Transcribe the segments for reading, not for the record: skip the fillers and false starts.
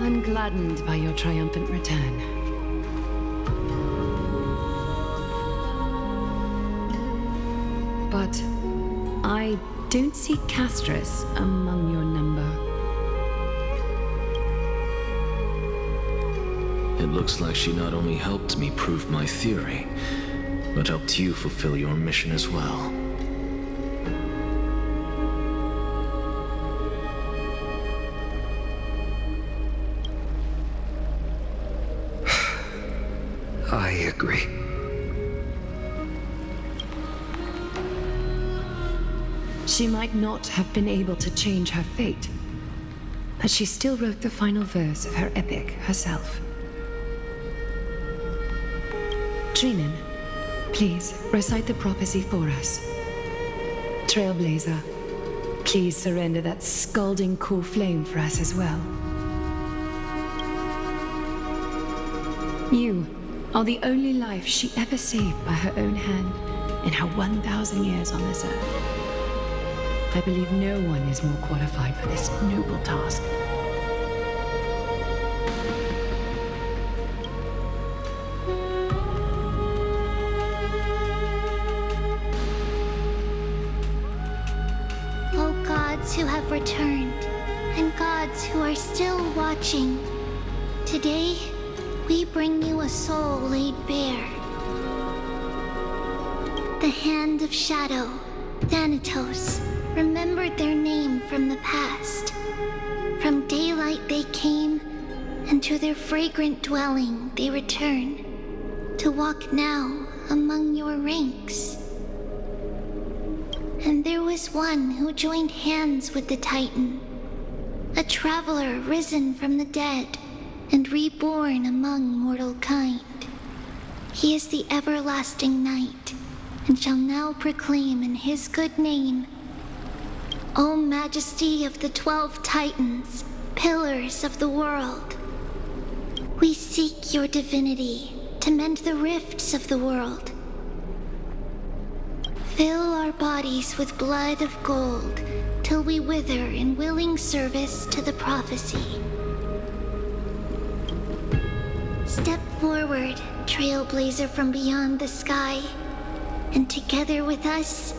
ungladdened by your triumphant return. But I don't see Castris among your number. It looks like she not only helped me prove my theory, but helped you fulfill your mission as well. I agree. She might not have been able to change her fate, but she still wrote the final verse of her epic herself. Trinin, please recite the prophecy for us. Trailblazer, please surrender that scalding cool flame for us as well. You are the only life she ever saved by her own hand in her 1,000 years on this earth. I believe no one is more qualified for this noble task. O gods who have returned, and gods who are still watching, today we bring you a soul laid bare. The Hand of Shadow, Thanatos, remembered their name from the past. From daylight they came, and to their fragrant dwelling they return, to walk now among your ranks. And there was one who joined hands with the Titan, a traveler risen from the dead and reborn among mortal kind. He is the everlasting night, and shall now proclaim in his good name, O Majesty of the 12 Titans, pillars of the world, we seek your divinity to mend the rifts of the world. Fill our bodies with blood of gold till we wither in willing service to the prophecy. Step forward, trailblazer from beyond the sky, and together with us,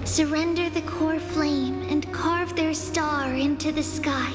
surrender the core flame and carve their star into the sky.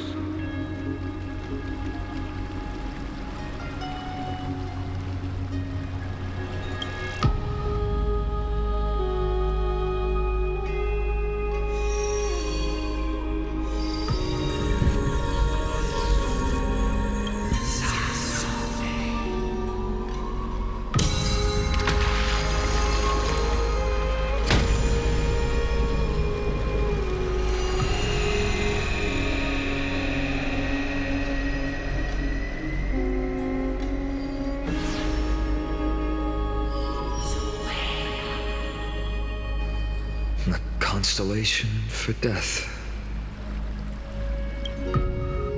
Constellation for death.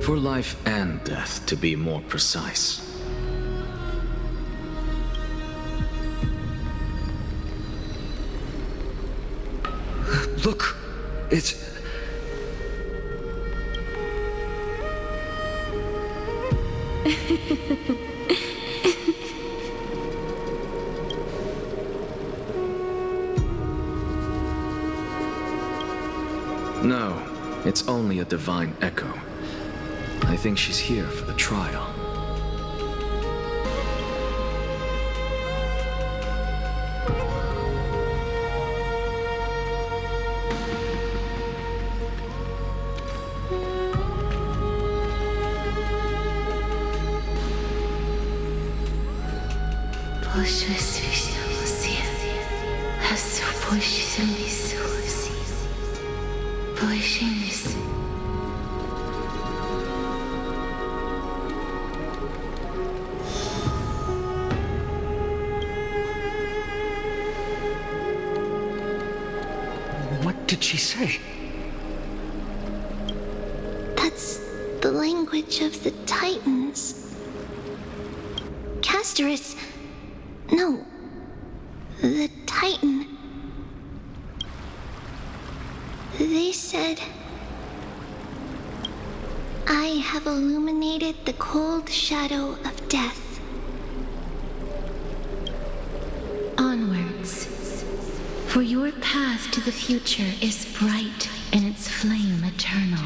For life and death, to be more precise. Look, it's... No, it's only a divine echo. I think she's here for the trial. What did she say? That's the language of the Titans. Casterus... No. The Titan. They said... I have illuminated the cold shadow of death. Onwards. For your path to the future is bright and its flame eternal.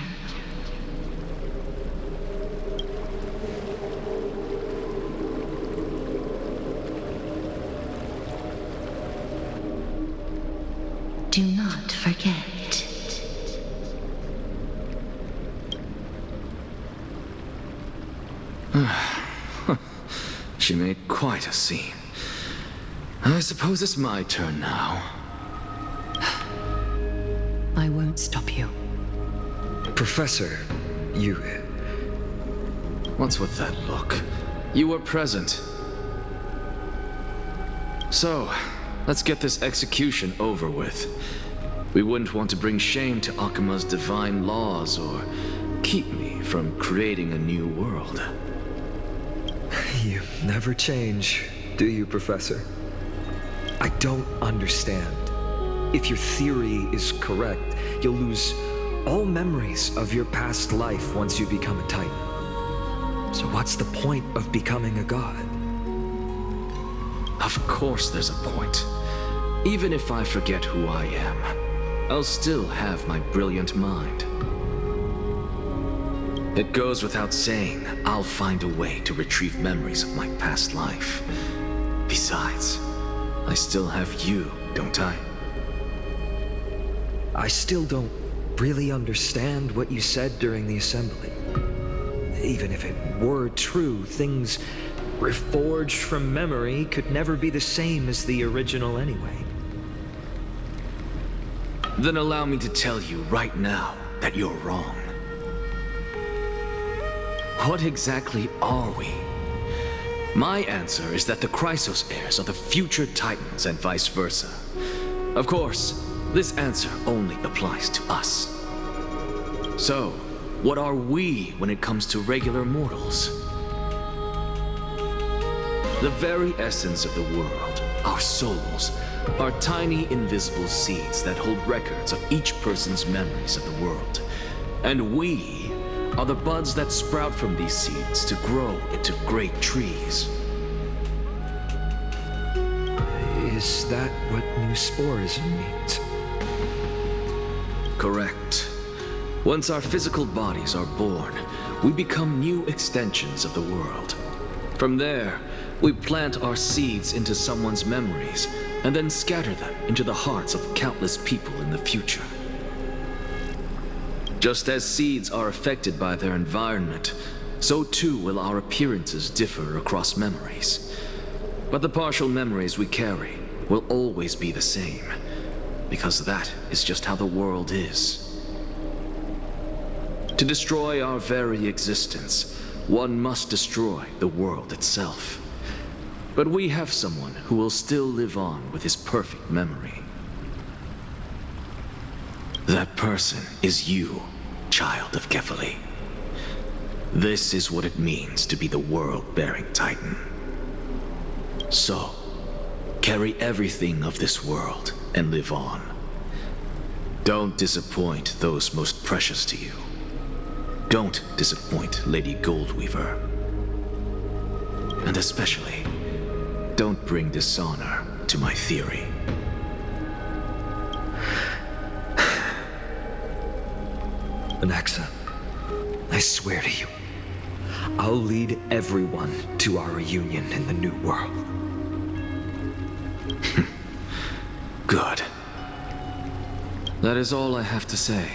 Do not forget. She made quite a scene. I suppose it's my turn now. I won't stop you. Professor, you... What's with that look? You were present. So, let's get this execution over with. We wouldn't want to bring shame to Akuma's divine laws or keep me from creating a new world. You never change, do you, Professor? I don't understand. If your theory is correct, you'll lose all memories of your past life once you become a Titan. So what's the point of becoming a god? Of course there's a point. Even if I forget who I am, I'll still have my brilliant mind. It goes without saying, I'll find a way to retrieve memories of my past life. Besides, I still have you, don't I? I still don't really understand what you said during the assembly. Even if it were true, things reforged from memory could never be the same as the original anyway. Then allow me to tell you right now that you're wrong. What exactly are we? My answer is that the Chrysos heirs are the future Titans and vice versa. Of course, this answer only applies to us. So, what are we when it comes to regular mortals? The very essence of the world, our souls, are tiny invisible seeds that hold records of each person's memories of the world. And we are the buds that sprout from these seeds to grow into great trees. Is that what new sporism means? Correct. Once our physical bodies are born, we become new extensions of the world. From there, we plant our seeds into someone's memories and then scatter them into the hearts of countless people in the future. Just as seeds are affected by their environment, so too will our appearances differ across memories. But the partial memories we carry will always be the same, because that is just how the world is. To destroy our very existence, one must destroy the world itself. But we have someone who will still live on with his perfect memory. That person is you, child of Kefali. This is what it means to be the world-bearing Titan. So, carry everything of this world and live on. Don't disappoint those most precious to you. Don't disappoint Lady Goldweaver. And especially, don't bring dishonor to my theory. Anaxa, I swear to you, I'll lead everyone to our reunion in the new world. Good. That is all I have to say.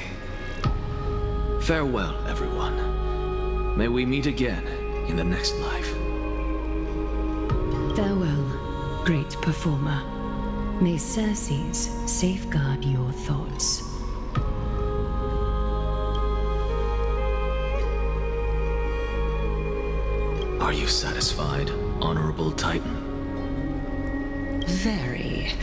Farewell, everyone. May we meet again in the next life. Farewell, great performer. May Circes safeguard your thoughts. Are you satisfied, Honorable Titan? Very.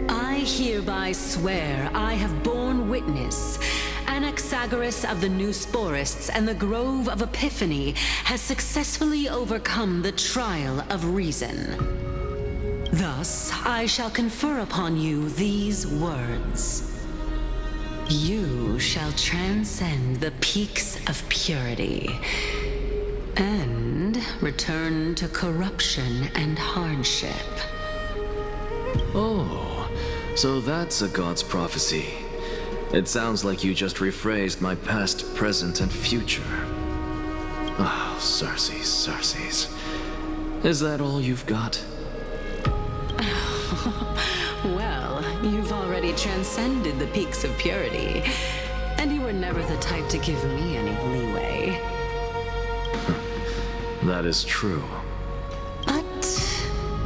I hereby swear I have borne witness. Anaxagoras of the New Sporists and the Grove of Epiphany has successfully overcome the trial of reason. Thus, I shall confer upon you these words. You shall transcend the peaks of purity and return to corruption and hardship. Oh, so that's a god's prophecy. It sounds like you just rephrased my past, present, and future. Oh, Circes. Is that all you've got? Well, you've already transcended the peaks of purity, and you were never the type to give me any leeway. That is true. But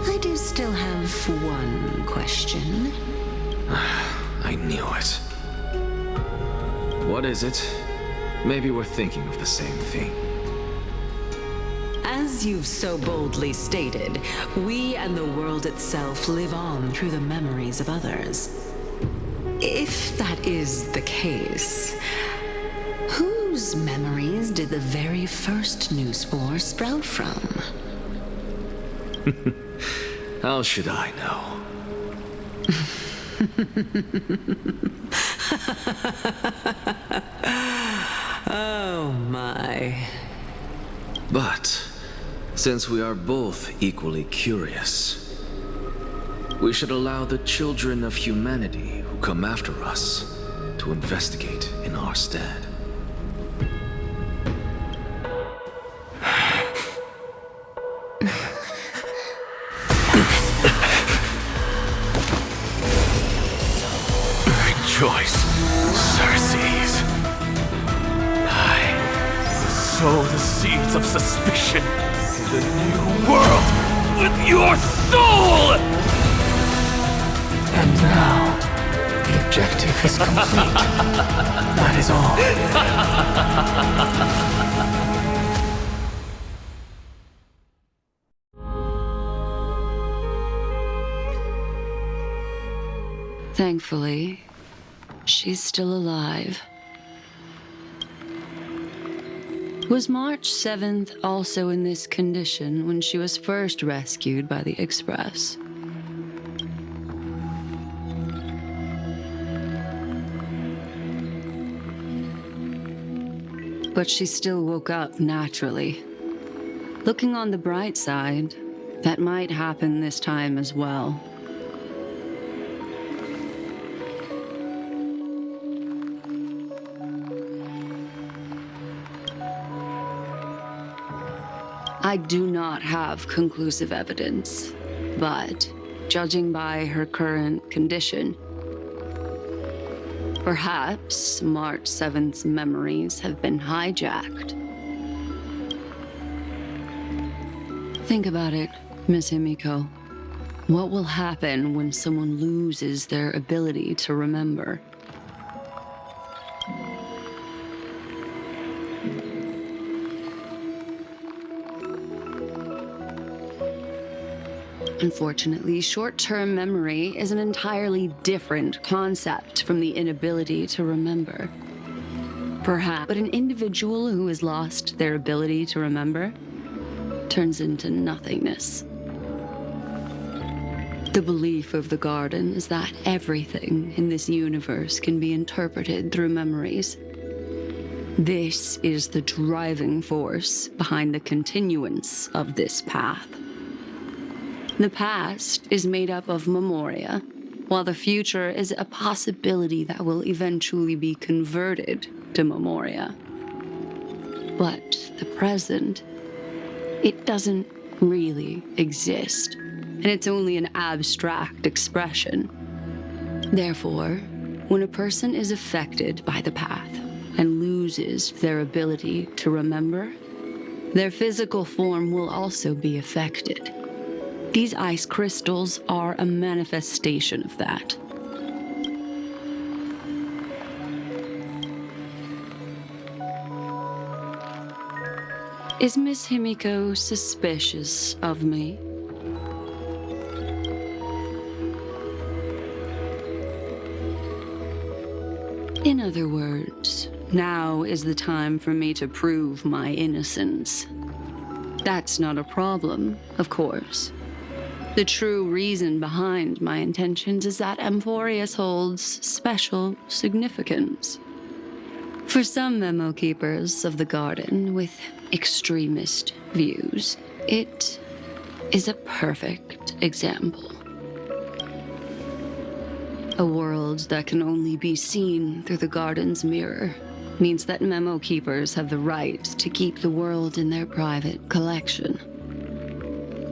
I do still have one question. I knew it. What is it? Maybe we're thinking of the same thing. As you've so boldly stated, we and the world itself live on through the memories of others. If that is the case, whose memories did the very first new spore sprout from? How should I know? Oh my. But, since we are both equally curious, we should allow the children of humanity who come after us to investigate in our stead. Rejoice, Circes. Sow the seeds of suspicion in the new world with your soul! And now, the objective is complete. That is all. Thankfully, she's still alive. Was March 7th also in this condition when she was first rescued by the Express? But she still woke up naturally. Looking on the bright side, that might happen this time as well. I do not have conclusive evidence, but judging by her current condition, perhaps March 7th's memories have been hijacked. Think about it, Miss Himiko. What will happen when someone loses their ability to remember? Unfortunately, short-term memory is an entirely different concept from the inability to remember. Perhaps, but an individual who has lost their ability to remember turns into nothingness. The belief of the Garden is that everything in this universe can be interpreted through memories. This is the driving force behind the continuance of this path. The past is made up of memoria, while the future is a possibility that will eventually be converted to memoria. But the present, it doesn't really exist, and it's only an abstract expression. Therefore, when a person is affected by the path and loses their ability to remember, their physical form will also be affected. These ice crystals are a manifestation of that. Is Miss Himiko suspicious of me? In other words, now is the time for me to prove my innocence. That's not a problem, of course. The true reason behind my intentions is that Amphorius holds special significance. For some memo keepers of the Garden with extremist views, it is a perfect example. A world that can only be seen through the Garden's mirror means that memo keepers have the right to keep the world in their private collection.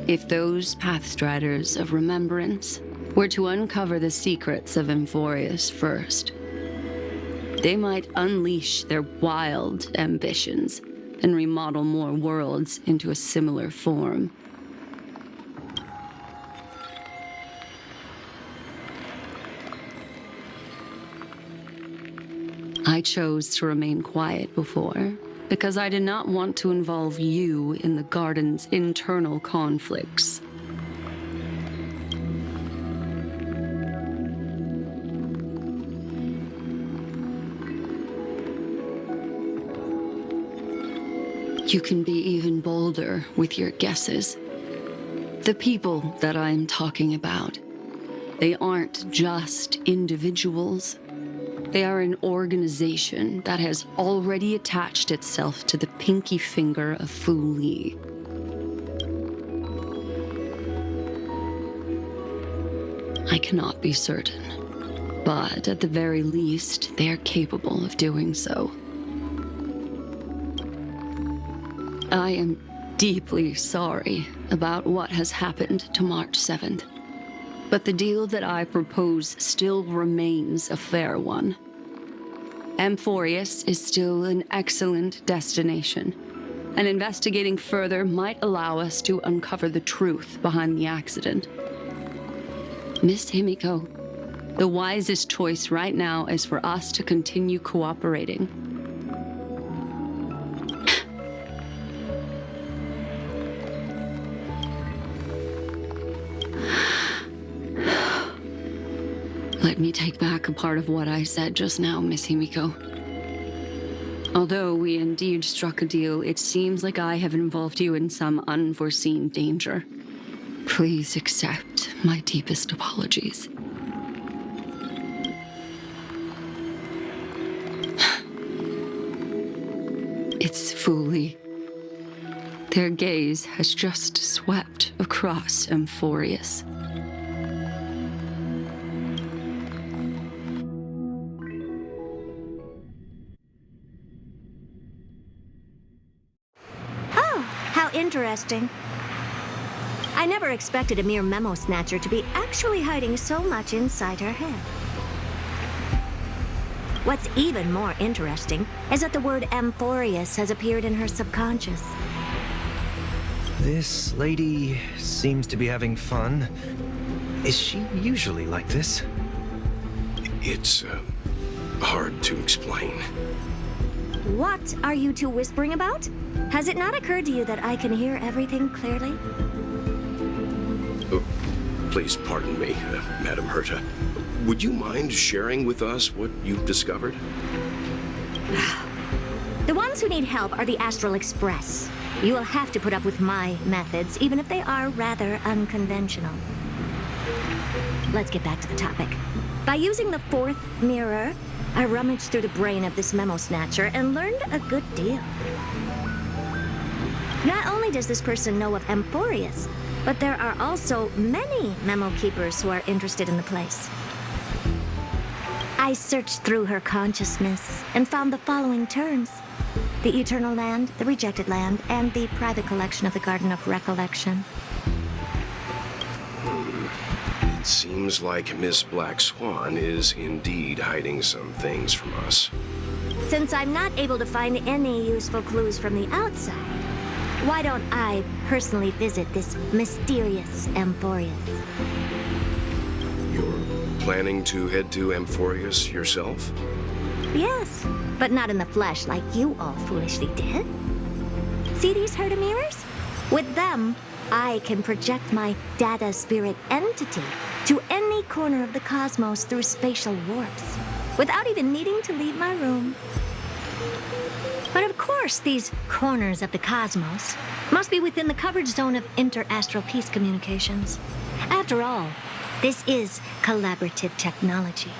If those Pathstriders of Remembrance were to uncover the secrets of Amphorius first, they might unleash their wild ambitions and remodel more worlds into a similar form. I chose to remain quiet before, because I did not want to involve you in the Garden's internal conflicts. You can be even bolder with your guesses. The people that I'm talking about, they aren't just individuals. They are an organization that has already attached itself to the pinky finger of Fu Li. I cannot be certain, but at the very least, they are capable of doing so. I am deeply sorry about what has happened to March 7th. But the deal that I propose still remains a fair one. Amphorius is still an excellent destination, and investigating further might allow us to uncover the truth behind the accident. Miss Himiko, the wisest choice right now is for us to continue cooperating. Let me take back a part of what I said just now, Miss Himiko. Although we indeed struck a deal, it seems like I have involved you in some unforeseen danger. Please accept my deepest apologies. It's Fu Li. Their gaze has just swept across Amphorius. Interesting. I never expected a mere memo snatcher to be actually hiding so much inside her head. What's even more interesting is that the word Amphorius has appeared in her subconscious. This lady seems to be having fun. Is she usually like this? It's hard to explain. What are you two whispering about? Has it not occurred to you that I can hear everything clearly? Oh, please pardon me, Madam Herta. Would you mind sharing with us what you've discovered? The ones who need help are the Astral Express. You will have to put up with my methods, even if they are rather unconventional. Let's get back to the topic. By using the fourth mirror, I rummaged through the brain of this memo snatcher and learned a good deal. Not only does this person know of Amphorius, but there are also many memo keepers who are interested in the place. I searched through her consciousness and found the following terms: the Eternal Land, the Rejected Land, and the private collection of the Garden of Recollection. It seems like Miss Black Swan is indeed hiding some things from us. Since I'm not able to find any useful clues from the outside, why don't I personally visit this mysterious Amphorius? You're planning to head to Amphorius yourself? Yes, but not in the flesh like you all foolishly did. See these Herta mirrors? With them, I can project my data spirit entity to any corner of the cosmos through spatial warps, without even needing to leave my room. But of course, these corners of the cosmos must be within the coverage zone of inter-astral peace communications. After all, this is collaborative technology.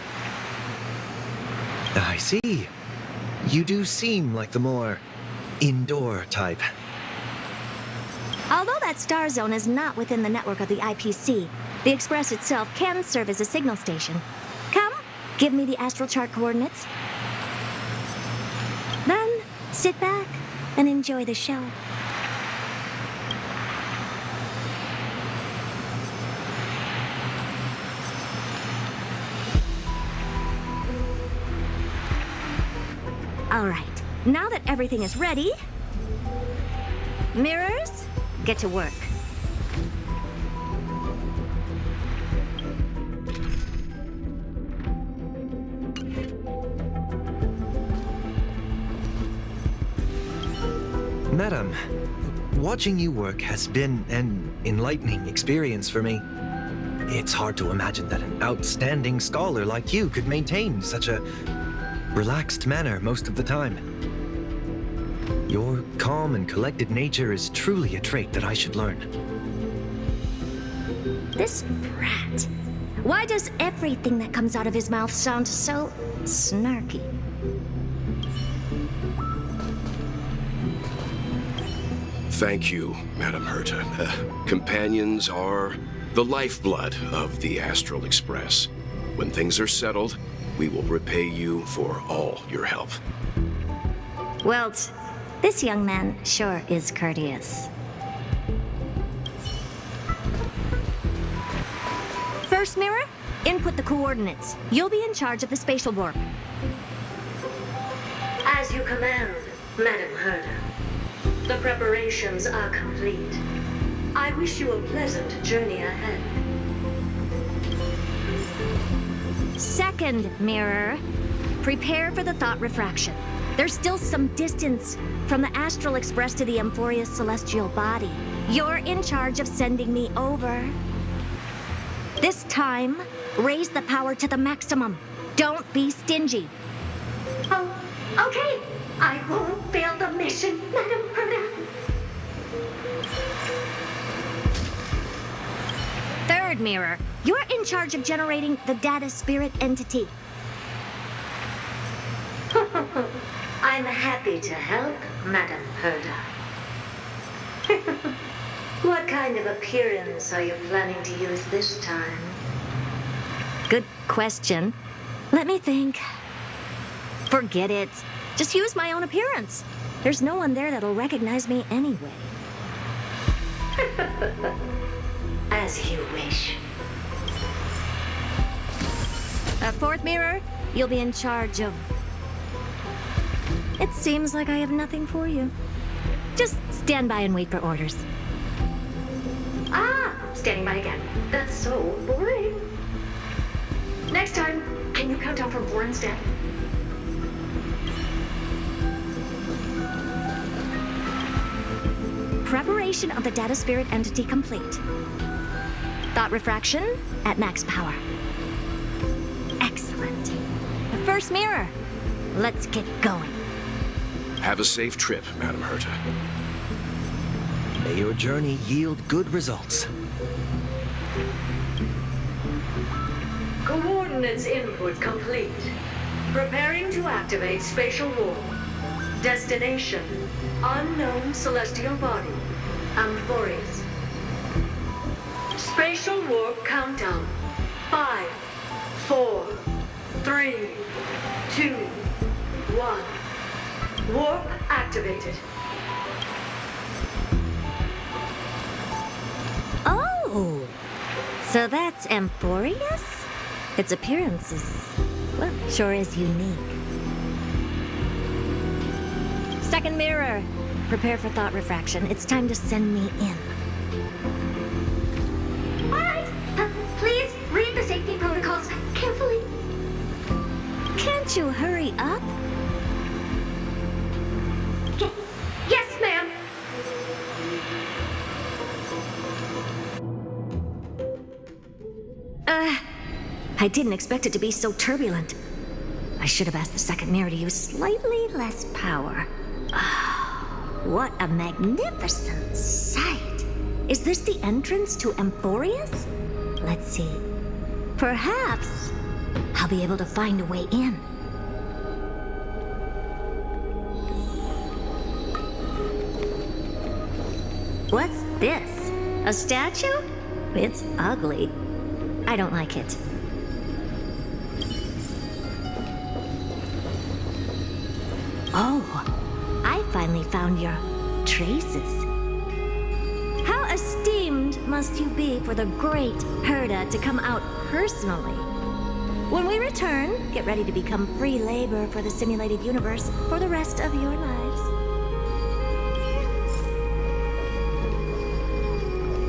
I see. You do seem like the more indoor type. Although that star zone is not within the network of the IPC, the Express itself can serve as a signal station. Come, give me the astral chart coordinates. Then, sit back and enjoy the show. All right, now that everything is ready, mirrors, get to work. Madam, watching you work has been an enlightening experience for me. It's hard to imagine that an outstanding scholar like you could maintain such a relaxed manner most of the time. Your calm and collected nature is truly a trait that I should learn. This brat. Why does everything that comes out of his mouth sound so snarky? Thank you, Madam Herta. Companions are the lifeblood of the Astral Express. When things are settled, we will repay you for all your help. Well, this young man sure is courteous. First mirror, input the coordinates. You'll be in charge of the spatial warp. As you command, Madam Herta. The preparations are complete. I wish you a pleasant journey ahead. Second mirror, prepare for the thought refraction. There's still some distance from the Astral Express to the Amphoria's celestial body. You're in charge of sending me over. This time, raise the power to the maximum. Don't be stingy. Oh, okay. I won't fail the mission, Madam Herta. Third mirror, you're in charge of generating the data spirit entity. I'm happy to help, Madam Herta. What kind of appearance are you planning to use this time? Good question. Let me think. Forget it. Just use my own appearance. There's no one there that'll recognize me anyway. As you wish. Fourth mirror, you'll be in charge of... It seems like I have nothing for you. Just stand by and wait for orders. Ah, standing by again. That's so boring. Next time, can you count down from 4 instead? Preparation of the data spirit entity complete. Thought refraction at max power. Excellent. The first mirror. Let's get going. Have a safe trip, Madam Herta. May your journey yield good results. Coordinates input complete. Preparing to activate spatial warp. Destination, unknown celestial body, Amphorius. Spatial warp countdown. 5, 4, 3, 2, 1. Warp activated. Oh! So that's Amphorius? Its appearance is, well, sure is unique. Second mirror. Prepare for thought refraction. It's time to send me in. All right. Please read the safety protocols carefully. Can't you hurry up? Yes, ma'am. I didn't expect it to be so turbulent. I should have asked the second mirror to use slightly less power. What a magnificent sight! Is this the entrance to Amphorius? let's see. Perhaps I'll be able to find a way in. What's this? A statue? It's ugly. I don't like it. Oh, I finally found your traces. How esteemed must you be for the great Herta to come out personally? When we return, get ready to become free labor for the simulated universe for the rest of your lives.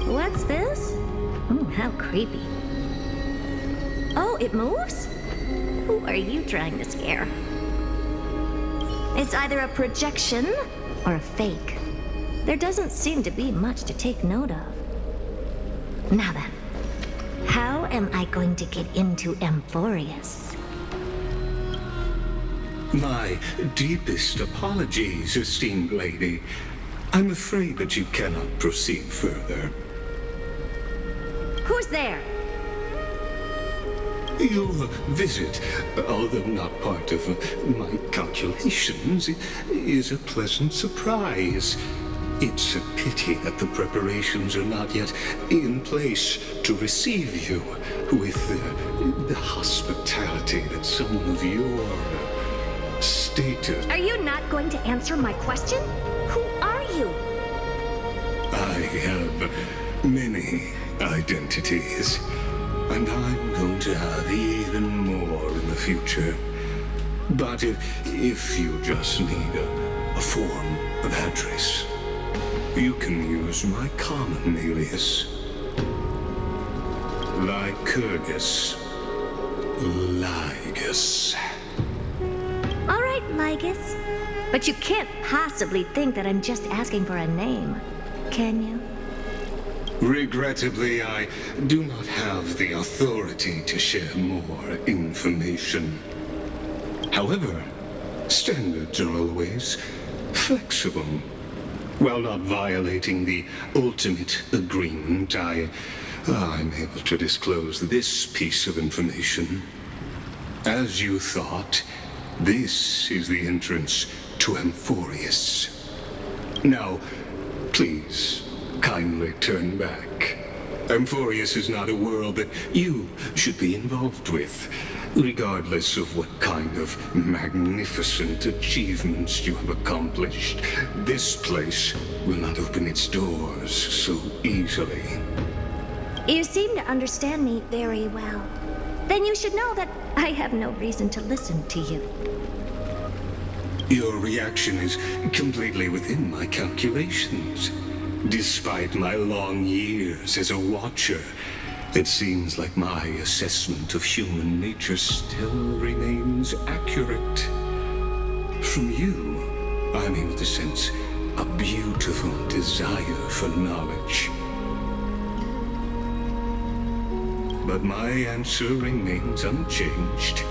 What's this? How creepy. Oh, it moves? Who are you trying to scare? It's either a projection or a fake. There doesn't seem to be much to take note of. Now then, how am I going to get into Amphorius? My deepest apologies, esteemed lady. I'm afraid that you cannot proceed further. Who's there? Your visit, although not part of my calculations, is a pleasant surprise. It's a pity that the preparations are not yet in place to receive you with the hospitality that someone of your status... Are you not going to answer my question? Who are you? I have many identities, and I'm going to have even more in the future. But if you just need a form of address, you can use my common alias. Lycurgus. Lygus. All right, Lygus. But you can't possibly think that I'm just asking for a name, can you? Regrettably, I do not have the authority to share more information. However, standards are always flexible. While not violating the ultimate agreement, I'm able to disclose this piece of information. As you thought, this is the entrance to Amphorius. Now, please, kindly turn back. Amphorius is not a world that you should be involved with, regardless of what kind of magnificent achievements you have accomplished. This place will not open its doors so easily. You seem to understand me very well. Then you should know that I have no reason to listen to you. Your reaction is completely within my calculations. Despite my long years as a watcher, it seems like my assessment of human nature still remains accurate. From you, I'm able to sense a beautiful desire for knowledge. But my answer remains unchanged.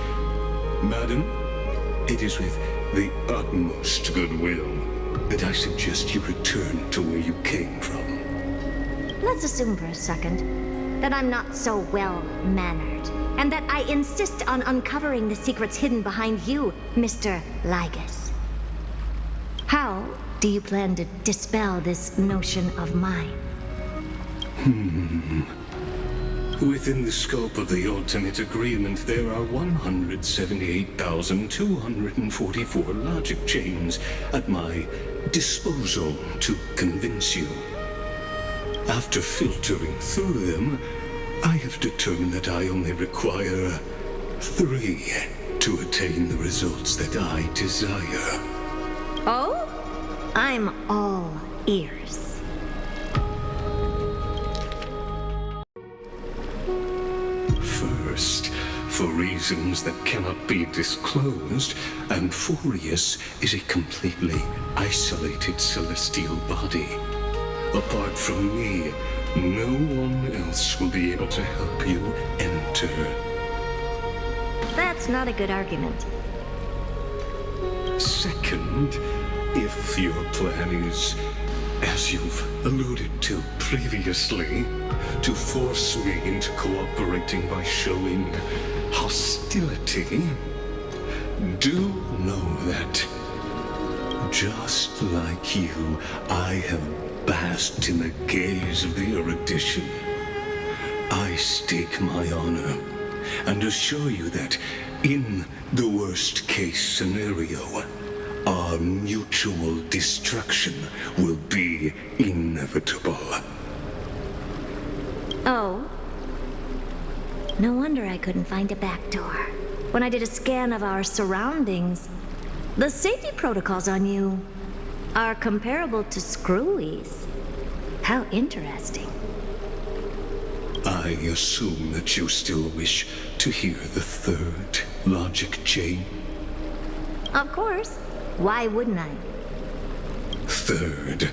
Madam, it is with the utmost goodwill that I suggest you return to where you came from. Let's assume for a second that I'm not so well-mannered, and that I insist on uncovering the secrets hidden behind you, Mr. Lygus. How do you plan to dispel this notion of mine? Within the scope of the ultimate agreement, there are 178,244 logic chains at my disposal to convince you. After filtering through them, I have determined that I only require 3 to attain the results that I desire. Oh? I'm all ears. First, for reasons that cannot be disclosed, Amphorius is a completely isolated celestial body. Apart from me, no one else will be able to help you enter. That's not a good argument. Second, if your plan is as you've alluded to previously, to force me into cooperating by showing hostility. Do know that, just like you, I have basked in the gaze of the erudition. I stake my honor and assure you that in the worst-case scenario, our mutual destruction will be inevitable. Oh? No wonder I couldn't find a back door. When I did a scan of our surroundings, the safety protocols on you are comparable to Screwy's. How interesting. I assume that you still wish to hear the third logic chain? Of course. Why wouldn't I? Third,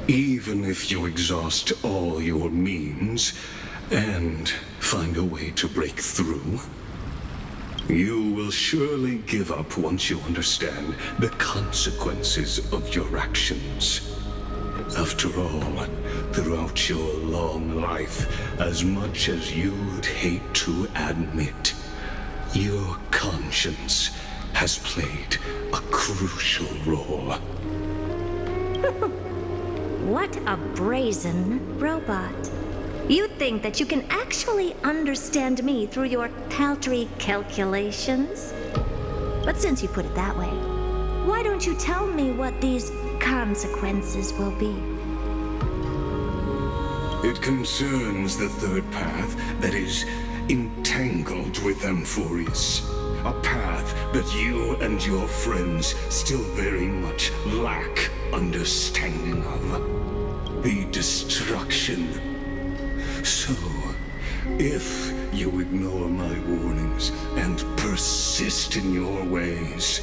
even if you exhaust all your means and find a way to break through, you will surely give up once you understand the consequences of your actions. After all, throughout your long life, as much as you'd hate to admit, your conscience has played a crucial role. What a brazen robot. You think that you can actually understand me through your paltry calculations? But since you put it that way, why don't you tell me what these consequences will be? It concerns the third path that is entangled with Amphorius. A path that you and your friends still very much lack understanding of. The destruction. So, if you ignore my warnings and persist in your ways,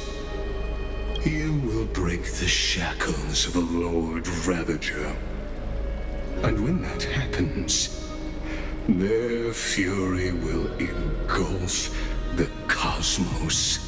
you will break the shackles of a Lord Ravager. And when that happens, their fury will engulf the cosmos.